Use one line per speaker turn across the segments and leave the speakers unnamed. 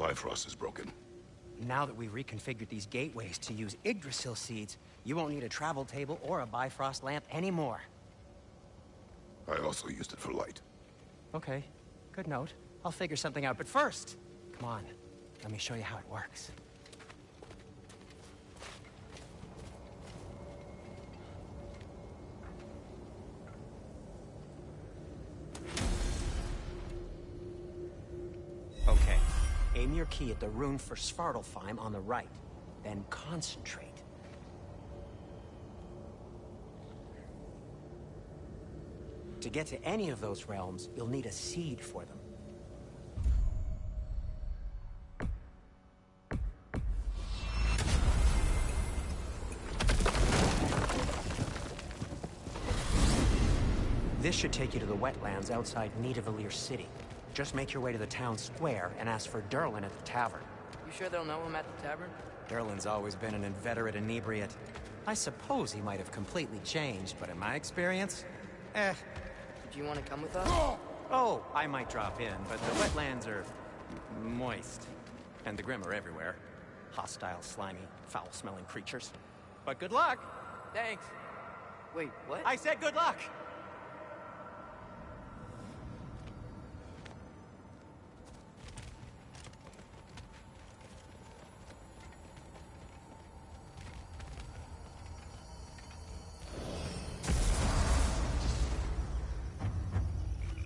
Bifrost is broken.
Now that we've reconfigured these gateways to use Yggdrasil seeds, you won't need a travel table or a Bifrost lamp anymore.
I also used it for light.
Okay, good note. I'll figure something out, but first, come on, let me show you how it works. Okay, aim your key at the rune for Svartalfheim on the right, then concentrate. To get to any of those realms, you'll need a seed for them. This should take you to the wetlands outside Nidavellir City. Just make your way to the town square and ask for Durlin at the tavern.
You sure they'll know him at the tavern?
Durlin's always been an inveterate inebriate. I suppose he might have completely changed, but in my experience,
Do you want to come with us?
Oh, I might drop in, but the wetlands are moist. And the Grim are everywhere. Hostile, slimy, foul-smelling creatures. But good luck!
Thanks. Wait, what?
I said good luck!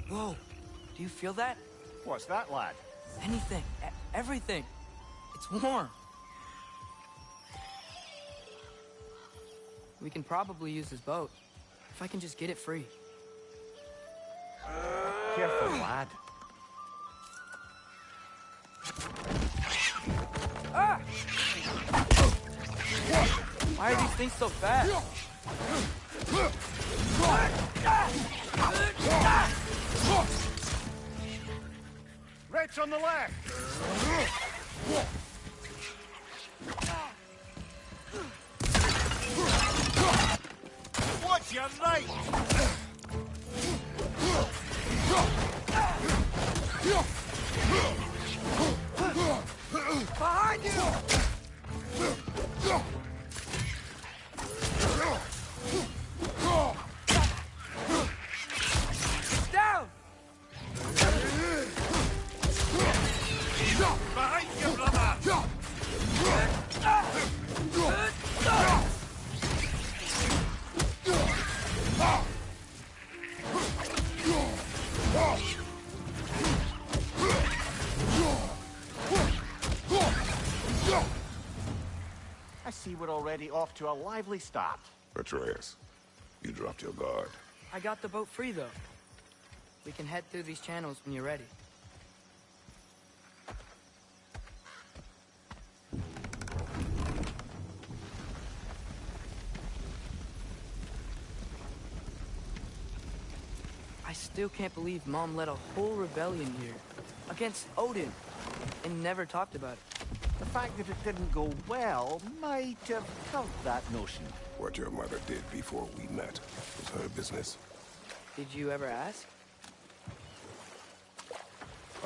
Whoa, do you feel that?
What's that, lad?
Anything, everything. It's warm. We can probably use this boat, if I can just get it free.
Careful, lad.
Ah! Why are these things so fast?
Red's on the left! Watch your right!
Behind you! Down!
Behind you, brother! I see we're already off to a lively start.
Atreus, you dropped your guard.
I got the boat free, though. We can head through these channels when you're ready. I still can't believe Mom led a whole rebellion here. Against Odin. And never talked about it.
The fact that it didn't go well might have helped that notion.
What your mother did before we met was her business.
Did you ever ask?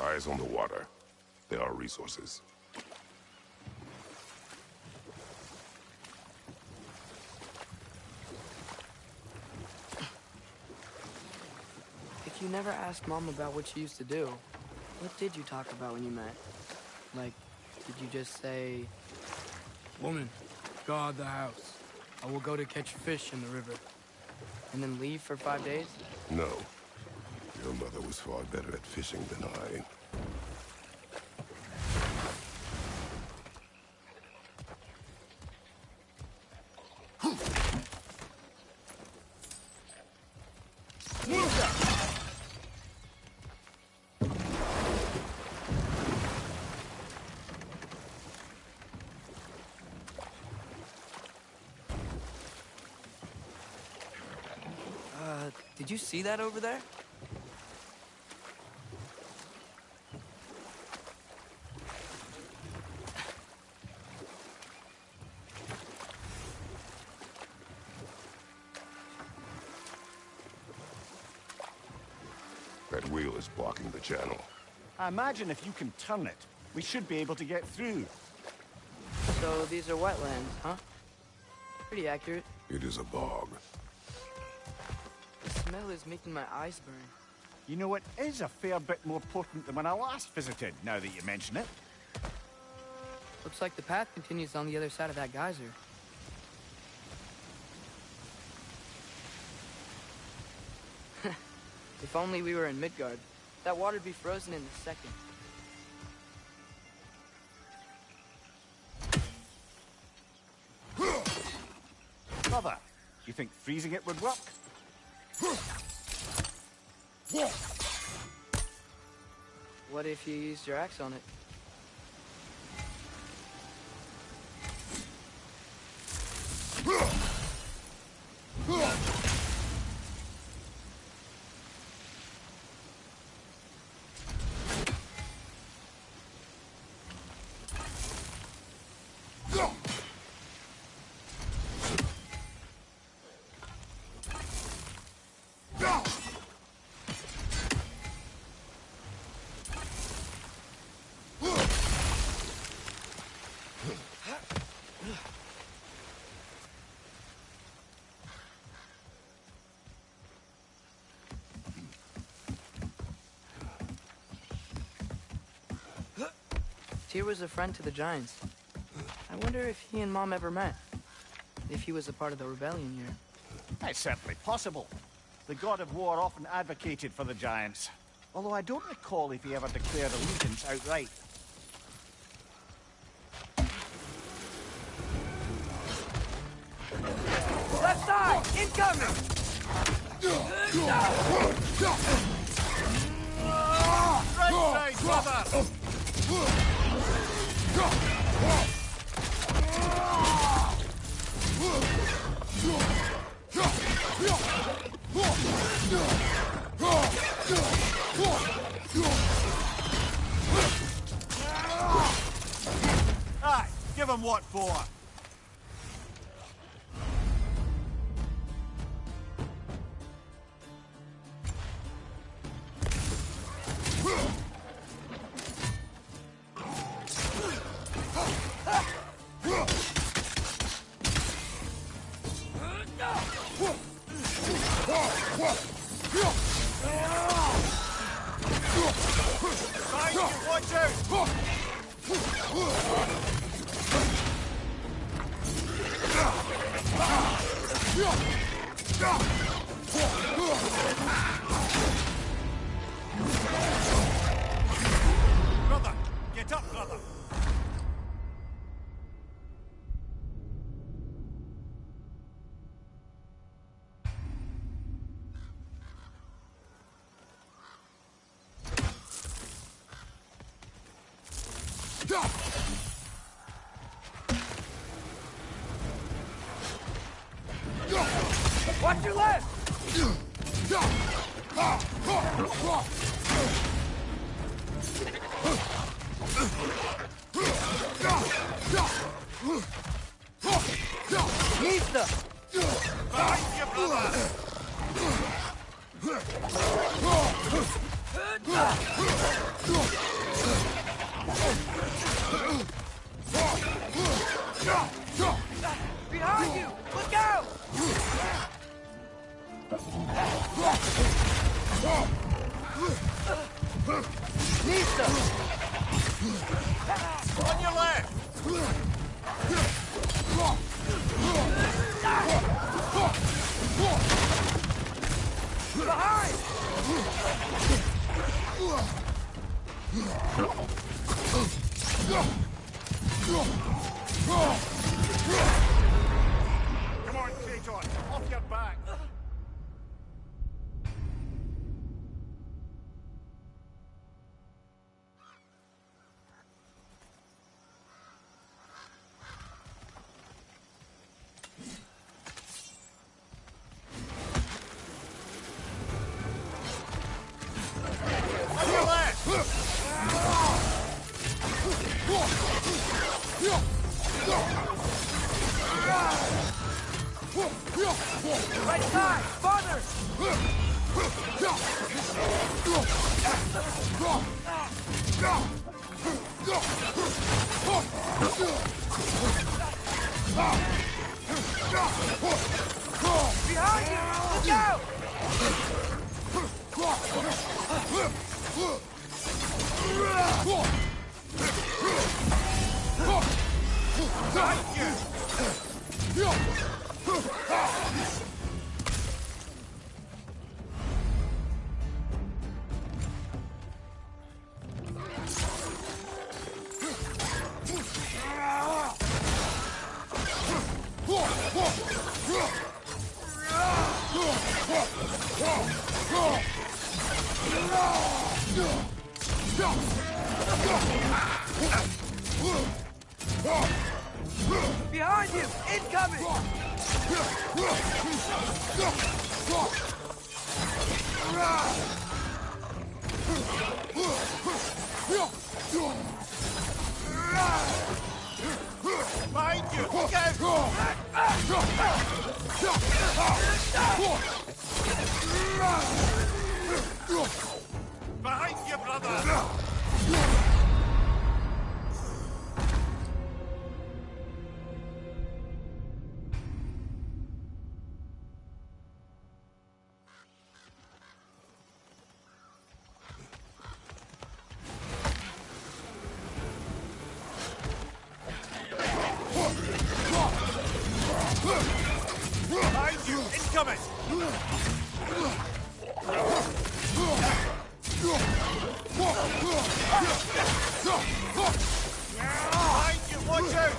Eyes on the water. There are resources.
If you never asked Mom about what she used to do, what did you talk about when you met? Like, did you just say... Woman, guard the house. I will go to catch fish in the river. And then leave for 5 days?
No. Your mother was far better at fishing than I.
Did you see that over there?
That wheel is blocking the channel.
I imagine if you can turn it, We should be able to get through.
So these are wetlands, huh? Pretty accurate.
It is a bog.
The smell is making my eyes burn.
You know, it is a fair bit more potent than when I last visited, now that you mention it.
Looks like the path continues on the other side of that geyser. If only we were in Midgard. That water'd be frozen in a second.
Brother, you think freezing it would work?
What if you used your axe on it? Tyr was a friend to the Giants. I wonder if he and Mom ever met. If he was a part of the rebellion here.
It's certainly possible. The god of war often advocated for the Giants. Although I don't recall if he ever declared allegiance outright.
Left side! Incoming!
Right side, brother! Aye, give him what for. Watch out! Brother, get up, brother.
Watch your left! Nista!
Behind you, brother!
Behind you! Look out! Nista!
On your left!
Behind!
Come on, Kratos, off your back! On your left!
Right side! Farther! Behind you! Look out! Behind you! Incoming!
Behind you! Look out! Behind you, brother! Behind you! Incoming! Behind you! Watch out!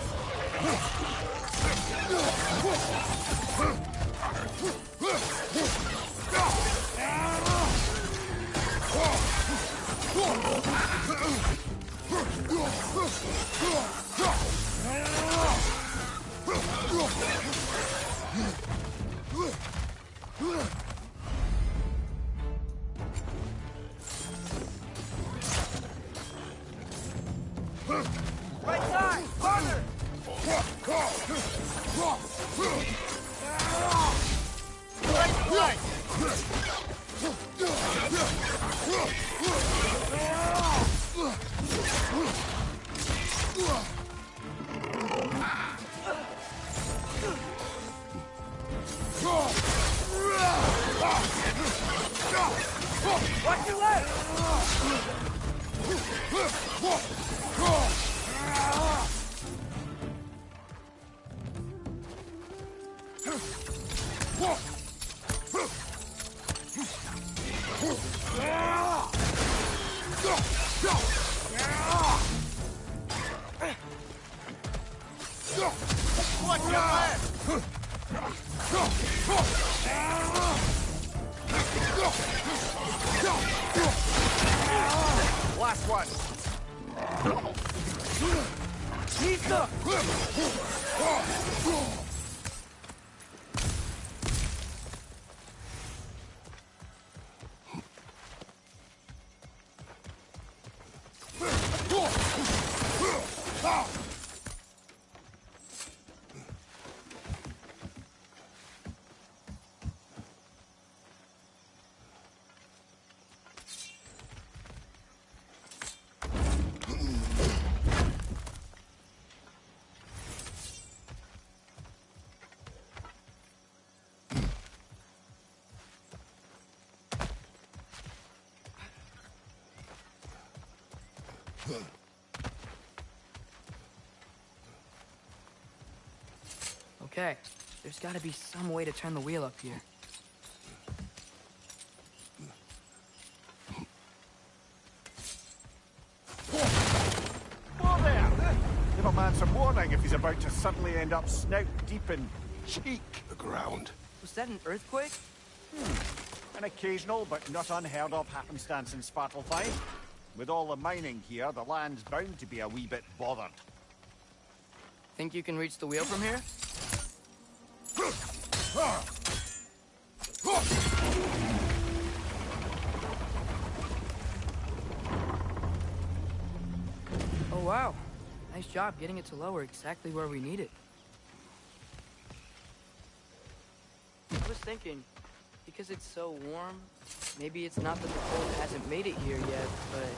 Right side! Corner!
Right flank!
Watch your left!
Watch your left! Last one!
Pizza! Okay, there's gotta be some way to turn the wheel up here.
Whoa there! Give a man some warning if he's about to suddenly end up snout deep in cheek.
The ground.
Was that an earthquake?
An occasional but not unheard of happenstance in Svartalfheim. With all the mining here, the land's bound to be a wee bit bothered.
Think you can reach the wheel from here? Oh wow, nice job getting it to lower exactly where we need it. I was thinking, because it's so warm, maybe it's not that the cold hasn't made it here yet, but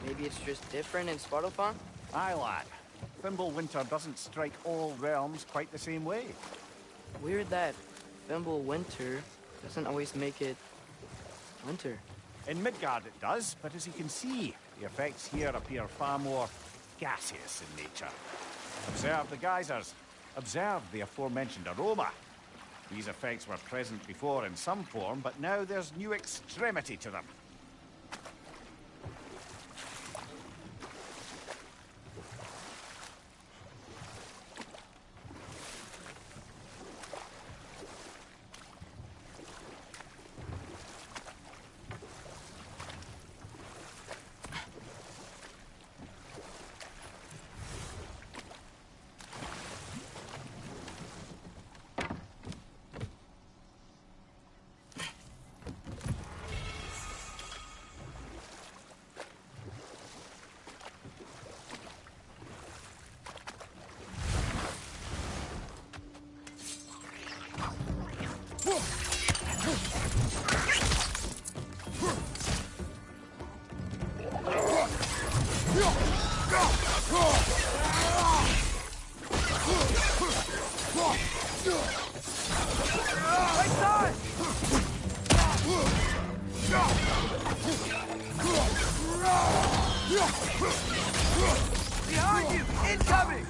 Maybe it's just different in Svartalfheim?
Aye, lad. Winter doesn't strike all realms quite the same way.
Weird that Winter doesn't always make it winter.
In Midgard it does, but as you can see, the effects here appear far more gaseous in nature. Observe the geysers. Observe the aforementioned aroma. These effects were present before in some form, but now there's new extremity to them.
Behind you! Incoming!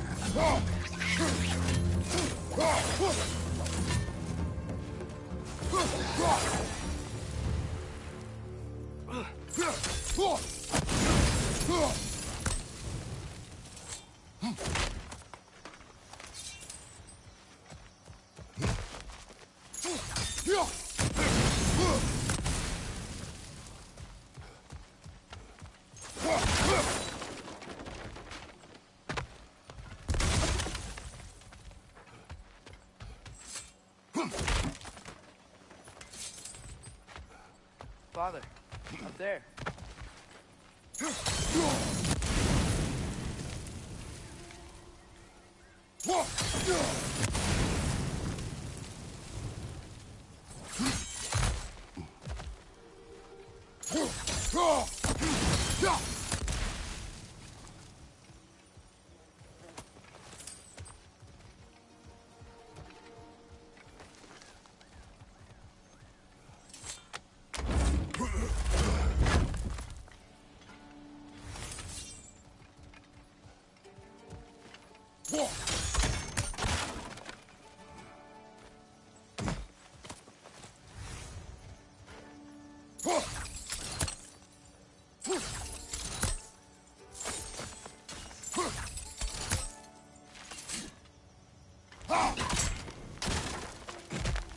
Father, up there.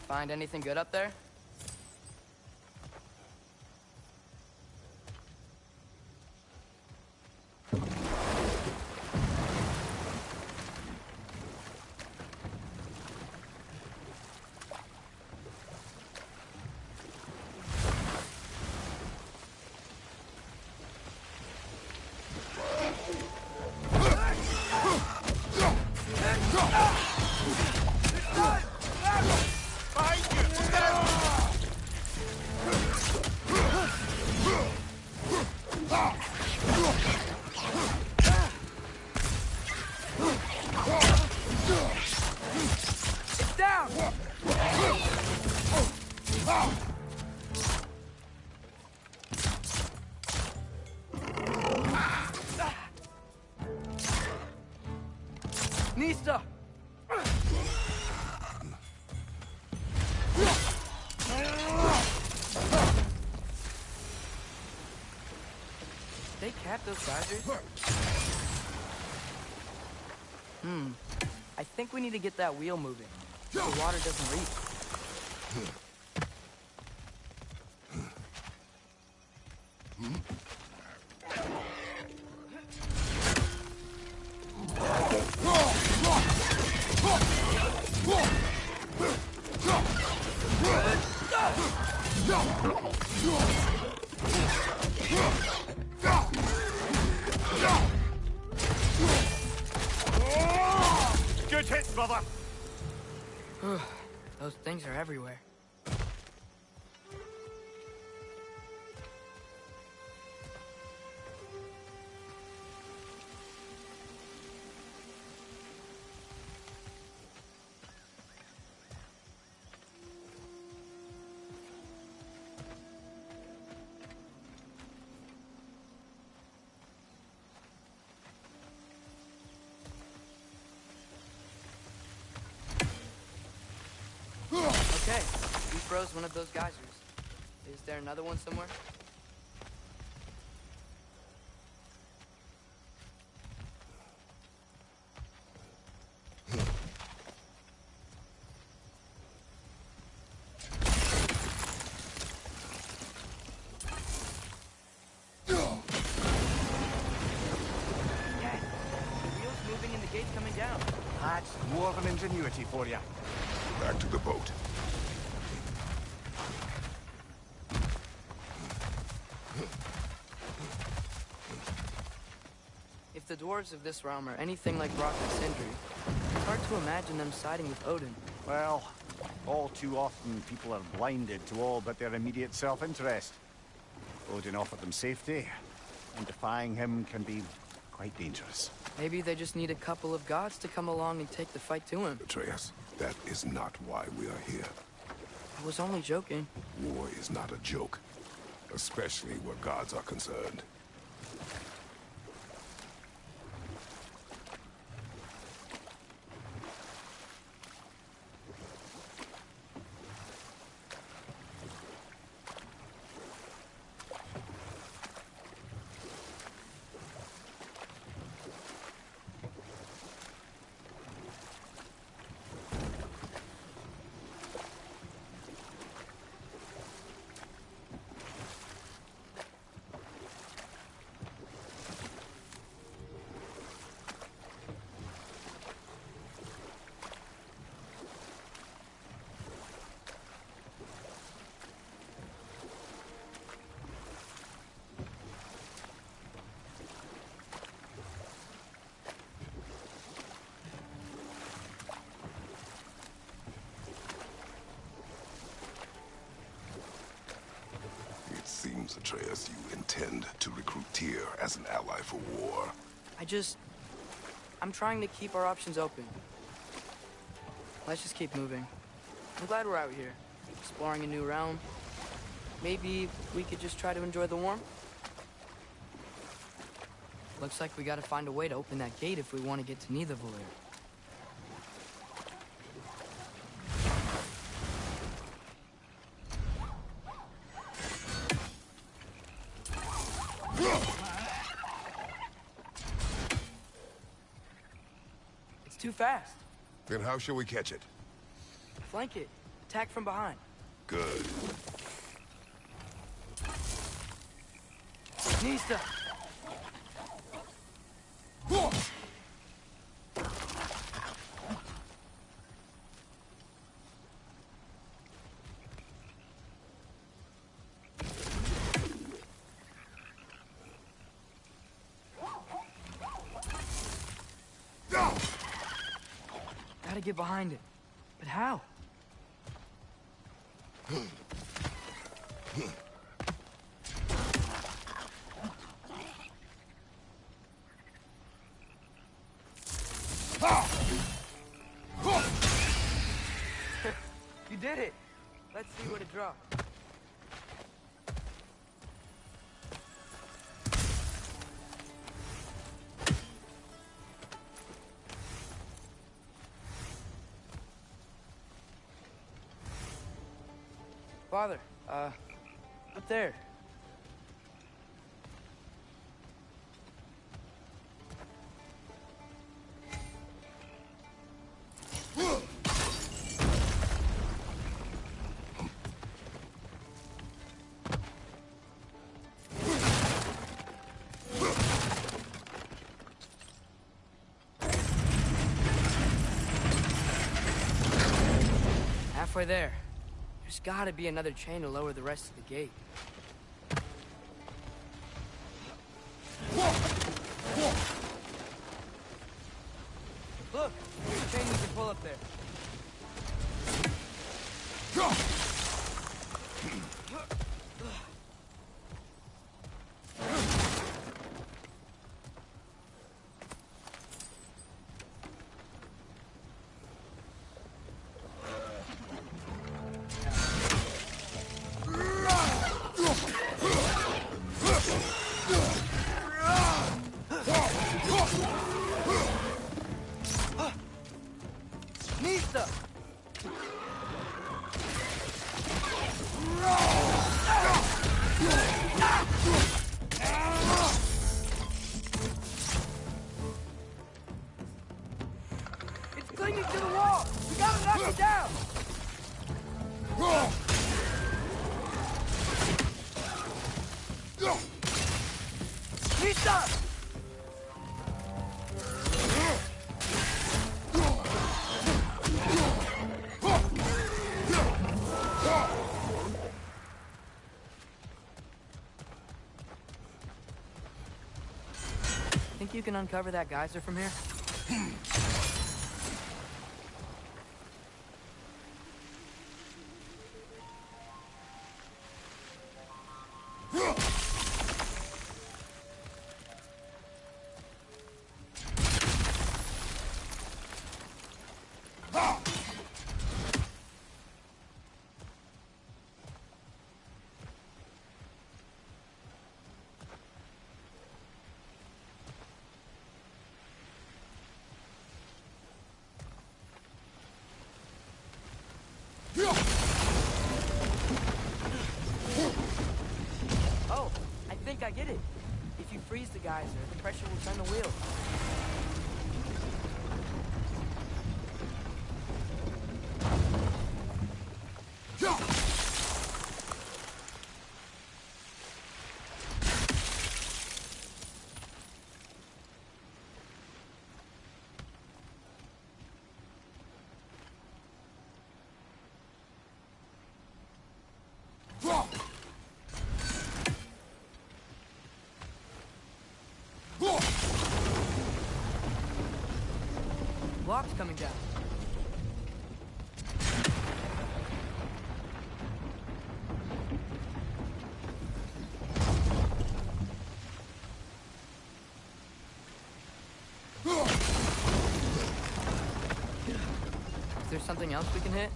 Find anything good up there? Nista! They cap those geysers? I think we need to get that wheel moving. The water doesn't leak.
Good hit, brother!
Those things are everywhere. froze one of those geysers. Is there another one somewhere?
That's dwarven ingenuity for you.
Back to the boat.
If the dwarves of this realm are anything like Rock and Sindri, it's hard to imagine them siding with Odin.
Well, all too often people are blinded to all but their immediate self-interest. Odin offered them safety, and defying him can be quite dangerous.
Maybe they just need a couple of gods to come along and take the fight to him.
Atreus, that is not why we are here.
I was only joking.
War is not a joke, especially where gods are concerned. Seems, Atreus, you intend to recruit Tyr as an ally for war.
I'm trying to keep our options open. Let's just keep moving. I'm glad we're out here, exploring a new realm. Maybe we could just try to enjoy the warmth? Looks like we gotta find a way to open that gate if we want to get to Nidavellir. Too fast.
Then how shall we catch it?
Flank it. Attack from behind.
Good.
Nista! Gotta get behind it. But how? You did it! Let's see what it dropped. Father, up there. Halfway there. There's gotta be another chain to lower the rest of the gate. Look! There's a chain we can pull up there. Lisa! Think you can uncover that geyser from here? Oh, I think I get it. If you freeze the geyser, the pressure will turn the wheel. Block's coming down. Is there something else we can hit?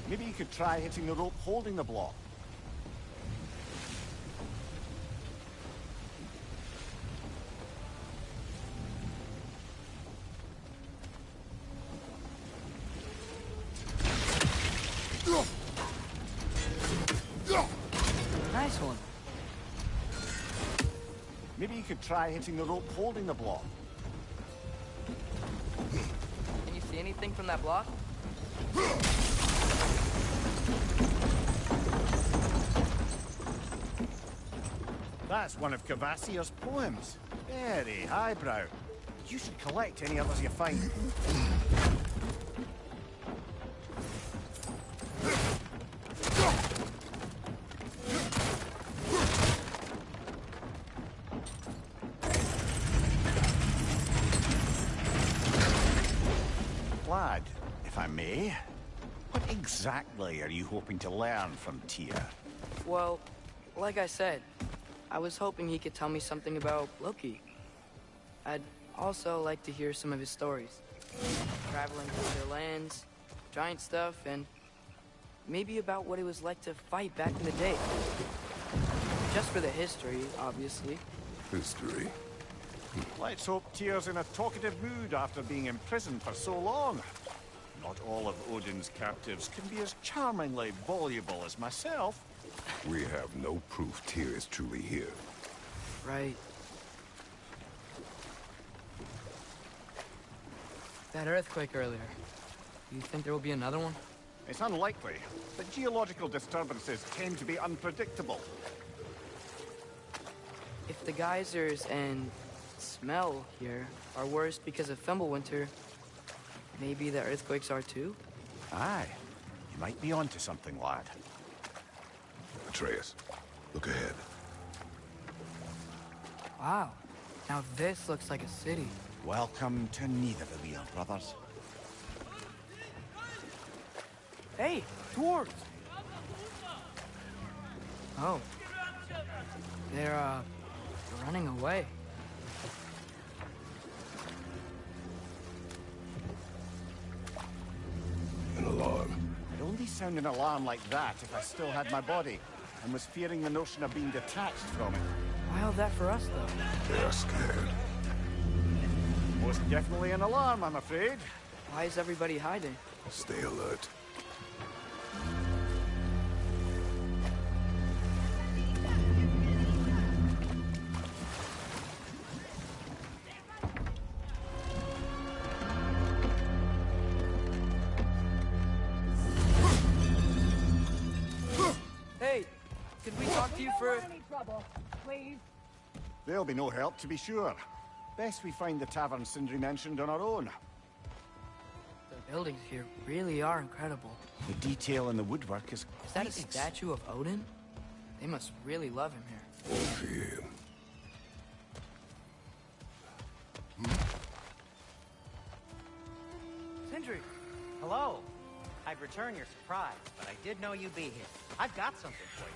Maybe you could try hitting the rope holding the block.
Nice one.
Maybe you could try hitting the rope holding the block.
Can you see anything from that block?
That's one of Cavassier's poems. Very highbrow. You should collect any others you find. Lad, if I may, what exactly are you hoping to learn from Tyr?
Well, like I said, I was hoping he could tell me something about Loki. I'd also like to hear some of his stories. Traveling through their lands, giant stuff, and maybe about what it was like to fight back in the day. Just for the history, obviously.
History.
Let's hope Tyr's in a talkative mood after being imprisoned for so long. Not all of Odin's captives can be as charmingly voluble as myself.
We have no proof Tyr is truly here.
Right. That earthquake earlier. You think there will be another one?
It's unlikely, but geological disturbances tend to be unpredictable.
If the geysers and smell here are worse because of Fimbulwinter, maybe the earthquakes are too?
Aye. You might be onto something, lad.
Atreus, look ahead.
Wow. Now this looks like a city.
Welcome to Nidavellir, brothers.
Hey, dwarves! Oh. They're running away.
An alarm.
I'd only sound an alarm like that if I still had my body, and was fearing the notion of being detached from it.
Why all that for us, though?
They're scared.
Most definitely an alarm, I'm afraid.
Why is everybody hiding?
Stay alert.
Hey, could we talk to you for...
Any trouble, please?
There'll be no help, to be sure. Best we find the tavern Sindri mentioned on our own.
The buildings here really are incredible.
The detail in the woodwork is
Is that a
quite
statue of Odin? They must really love him here.
Fear.
Sindri!
Hello. I'd return your surprise, but I did know you'd be here. I've got something for you.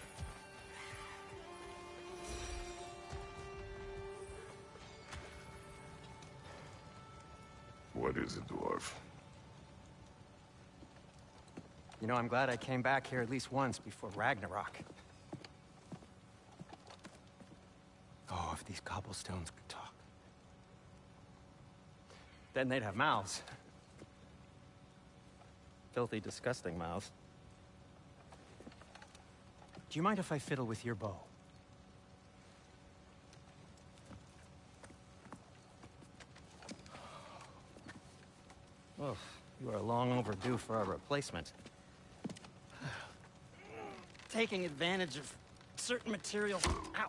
What is it, dwarf?
You know, I'm glad I came back here at least once before Ragnarok. Oh, if these cobblestones could talk. Then they'd have mouths. Filthy, disgusting mouths. Do you mind if I fiddle with your bow? Oh, you are long overdue for a replacement. Taking advantage of certain materials. Ow!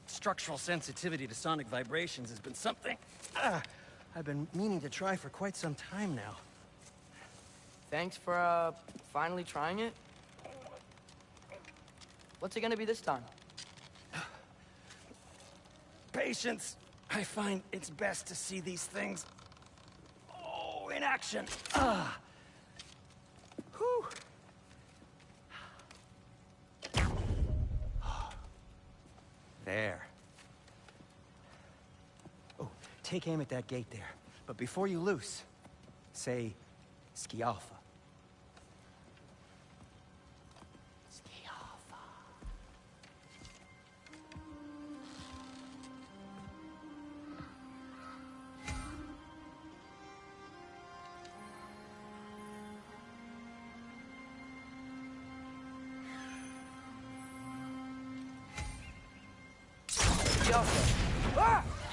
Structural sensitivity to sonic vibrations has been something I've been meaning to try for quite some time now.
Thanks for, finally trying it. What's it gonna be this time?
Patience. I find it's best to see these things, in action. Whew. There. Oh, take aim at that gate there. But before you loose, say, Skialfa. Skialfa.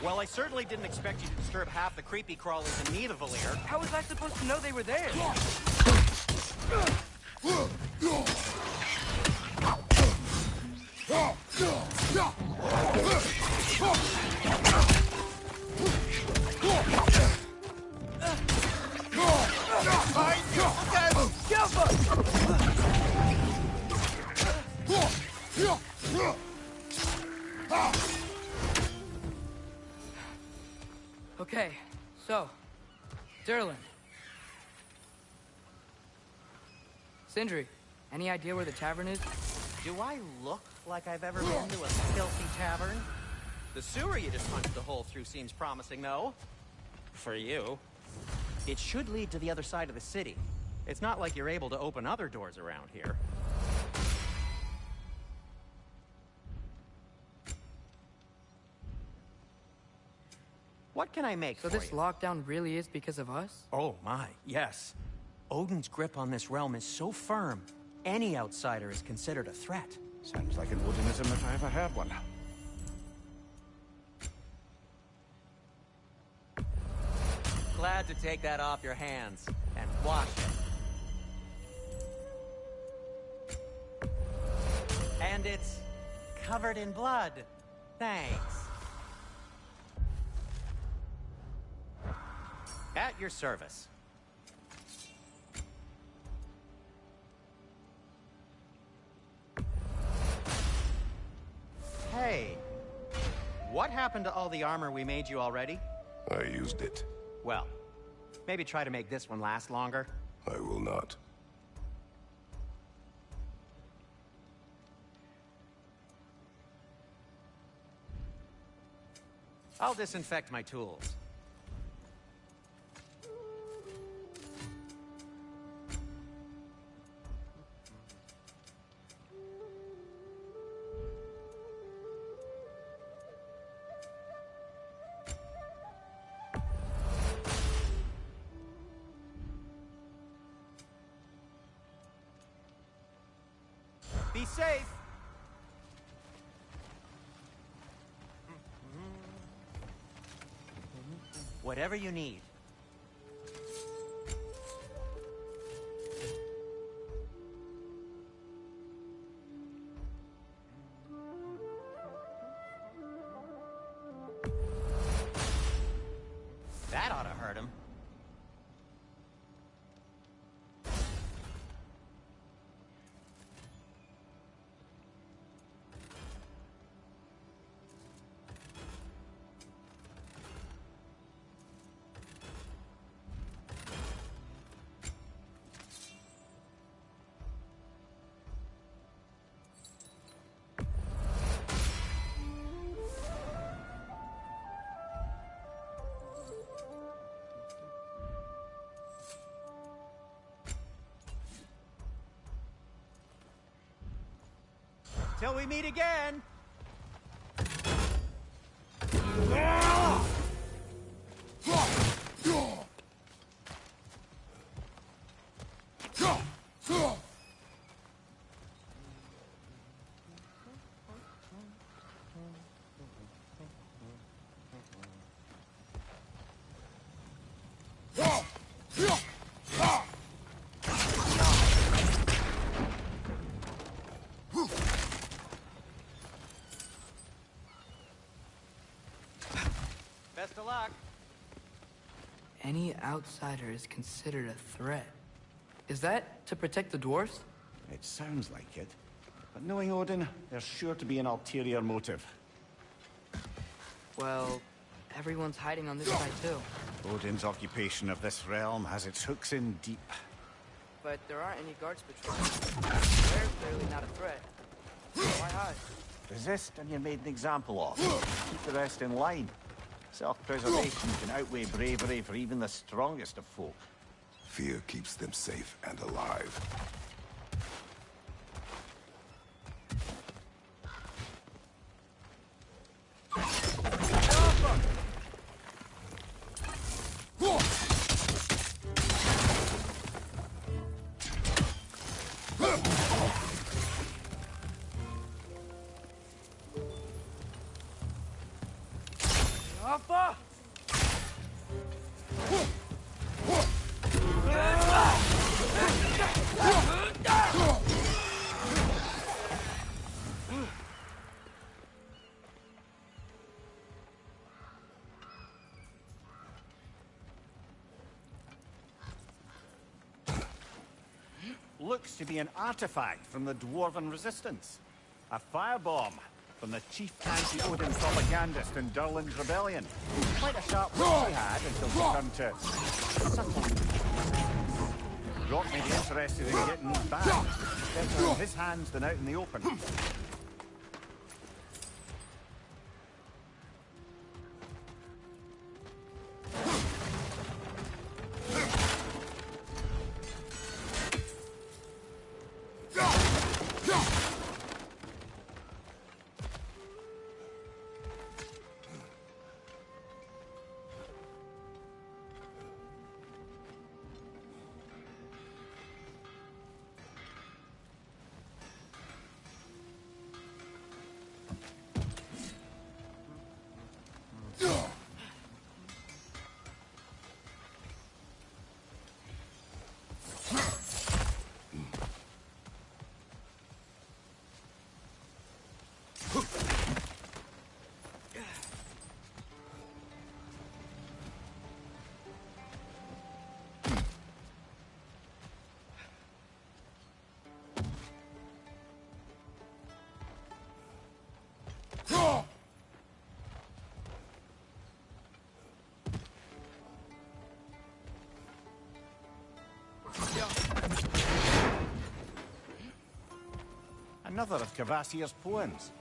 Well, I certainly didn't expect you to disturb half the creepy crawlers in Nidavellir.
How was I supposed to know they were there? Okay, so, Durlin. Sindri, any idea where the tavern is?
Do I look like I've ever been to a filthy tavern? The sewer you just punched a hole through seems promising, though. For you. It should lead to the other side of the city. It's not like you're able to open other doors around here. What can I make
So
for
this
you?
lockdown really is because of us?
Oh my, yes. Odin's grip on this realm is so firm, any outsider is considered a threat.
Sounds like an Odinism if I ever heard one.
Glad to take that off your hands and wash it. And it's covered in blood. Thanks. At your service. Hey, what happened to all the armor we made you already?
I used it.
Well, maybe try to make this one last longer.
I will not.
I'll disinfect my tools. safe. Whatever you need. That ought to hurt him. Till we meet again. Best of luck.
Any outsider is considered a threat. Is that to protect the dwarves?
It sounds like it. But knowing Odin, there's sure to be an ulterior motive.
Well, everyone's hiding on this side too.
Odin's occupation of this realm has its hooks in deep.
But there aren't any guards patrolling. They're clearly not a threat. Why hide?
Resist and you're made an example of. Keep the rest in line. Self-preservation can outweigh bravery for even the strongest of folk.
Fear keeps them safe and alive.
Looks to be an artifact from the Dwarven Resistance. A firebomb from the chief anti-Odin propagandist in Durlin's rebellion. Quite a sharp look he had until he turned to subtle. Rock may be interested in getting these back. Better in his hands than out in the open. Another of Kvasir's poems.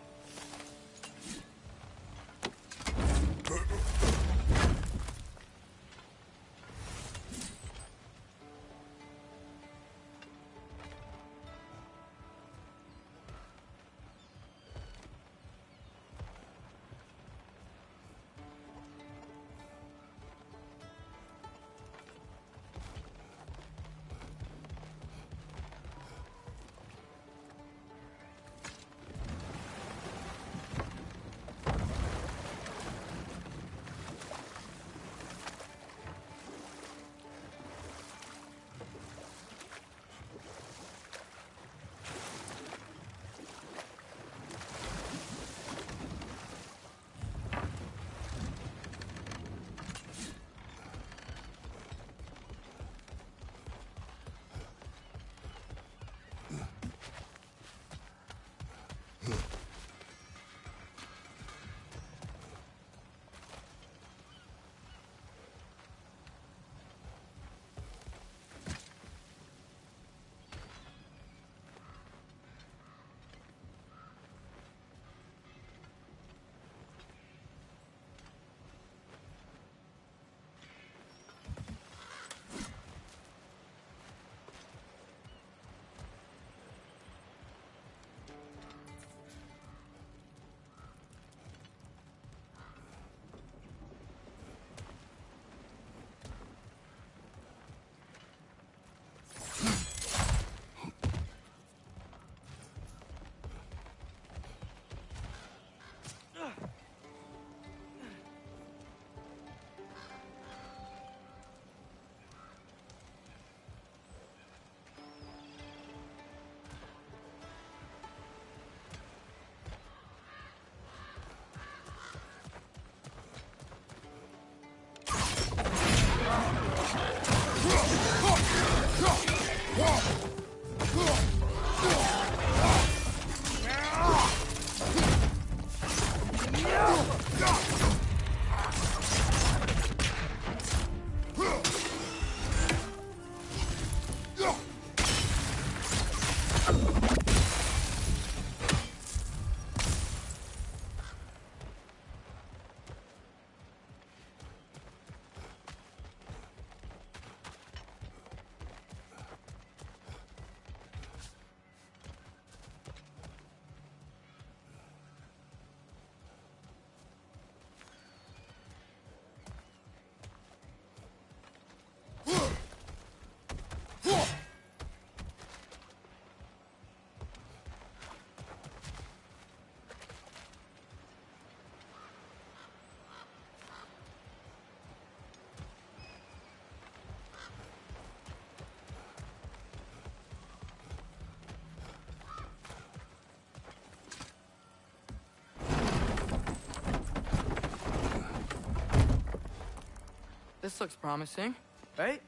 This looks promising, right?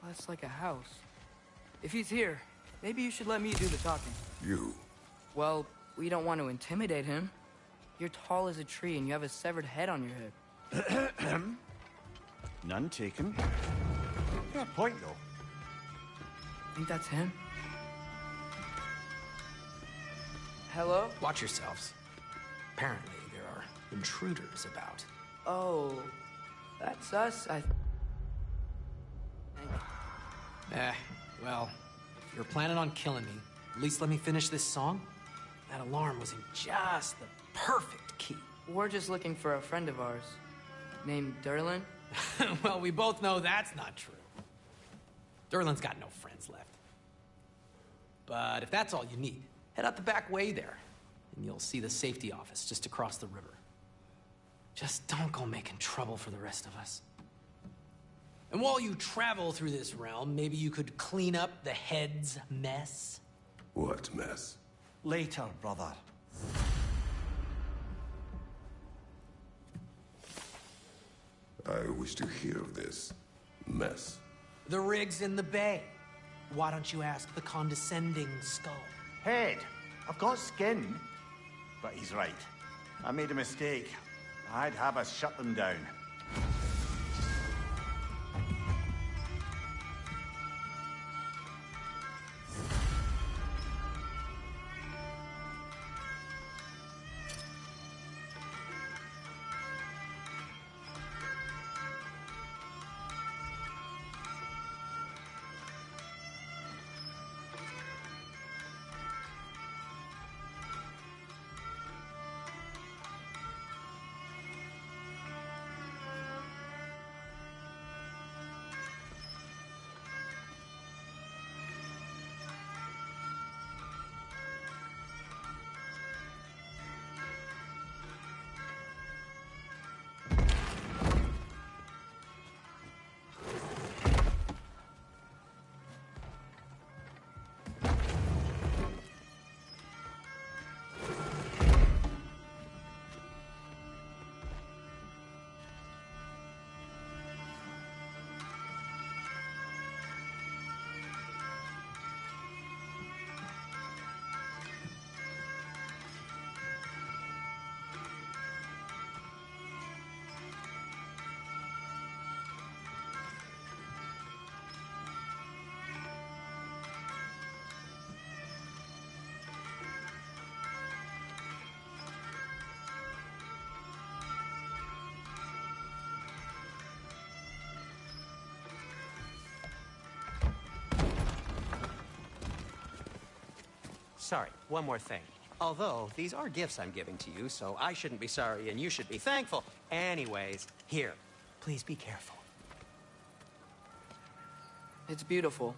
That's like a house. If he's here, maybe you should let me do the talking.
You.
Well, we don't want to intimidate him. You're tall as a tree and you have a severed head on your head.
None taken. Fair point, though.
Think that's him? Hello?
Watch yourselves. Apparently, there are intruders about.
Oh, that's us, I think.
Well, if you're planning on killing me, at least let me finish this song. That alarm was in just the perfect key.
We're just looking for a friend of ours, named Derlin.
Well, we both know that's not true. Derlin's got no friends left. But if that's all you need, head out the back way there, and you'll see the safety office just across the river. Just don't go making trouble for the rest of us. And while you travel through this realm, maybe you could clean up the head's mess?
What mess?
Later, brother.
I wish to hear of this mess.
The rig's in the bay. Why don't you ask the condescending skull?
Head, I've got skin. But he's right. I made a mistake. I'd have us shut them down.
Sorry, one more thing. Although, these are gifts I'm giving to you, so I shouldn't be sorry and you should be thankful. Anyways, here, please be careful.
It's beautiful.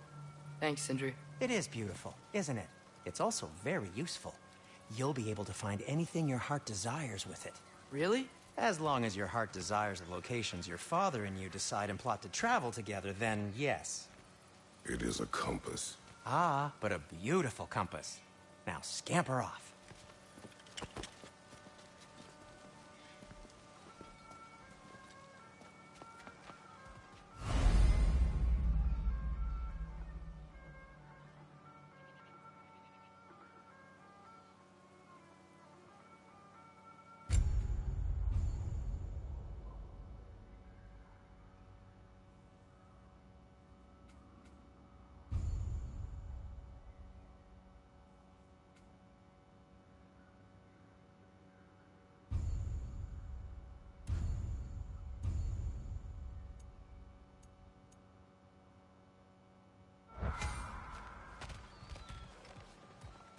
Thanks, Sindri.
It is beautiful, isn't it? It's also very useful. You'll be able to find anything your heart desires with it.
Really?
As long as your heart desires the locations your father and you decide and plot to travel together, then yes.
It is a compass.
Ah, but a beautiful compass. Now scamper off.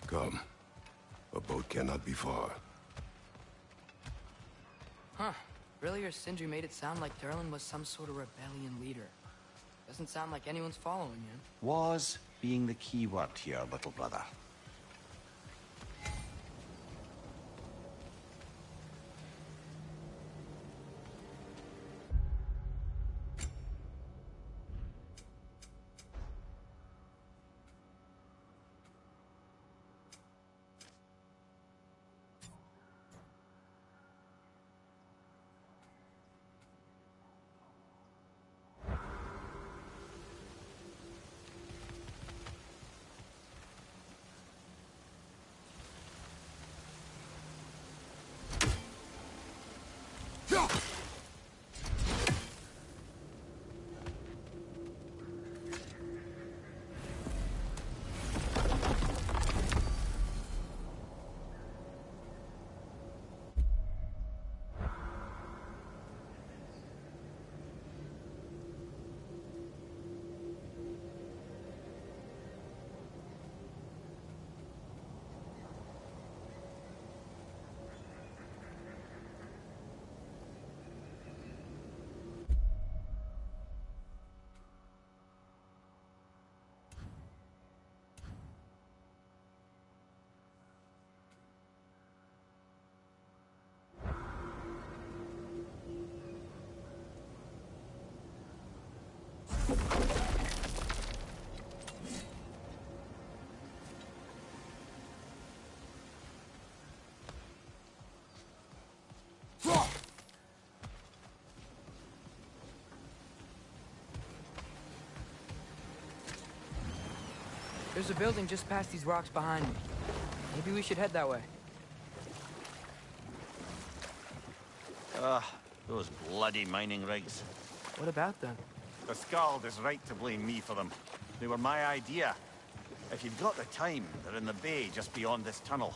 Come. A boat cannot be far.
Huh. Earlier, Sindri made it sound like Derlin was some sort of rebellion leader. Doesn't sound like anyone's following him.
Was being the key word here, little brother.
There's a building just past these rocks behind me. Maybe we should head that way.
Those bloody mining rigs.
What about them?
The Skald is right to blame me for them. They were my idea. If you've got the time, they're in the bay just beyond this tunnel.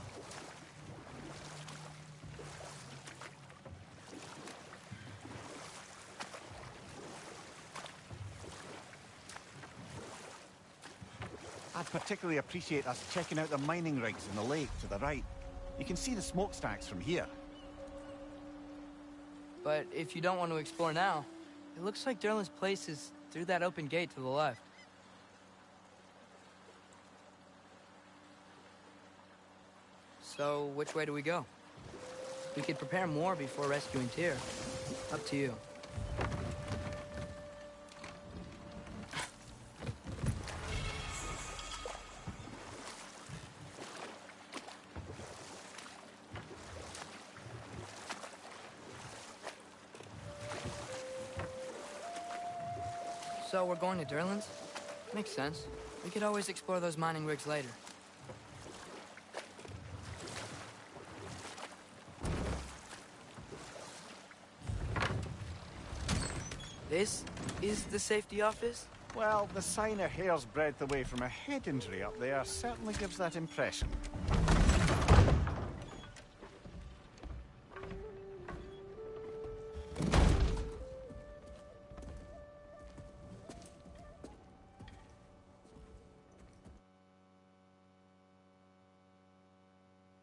I'd particularly appreciate us checking out the mining rigs in the lake to the right. You can see the smokestacks from here.
But if you don't want to explore now, it looks like Derlin's place is through that open gate to the left. So, which way do we go? We could prepare more before rescuing Tyr. Up to you. So we're going to Derlin's? Makes sense. We could always explore those mining rigs later. This is the safety office?
Well, the sign a hair's breadth away from a head injury up there certainly gives that impression.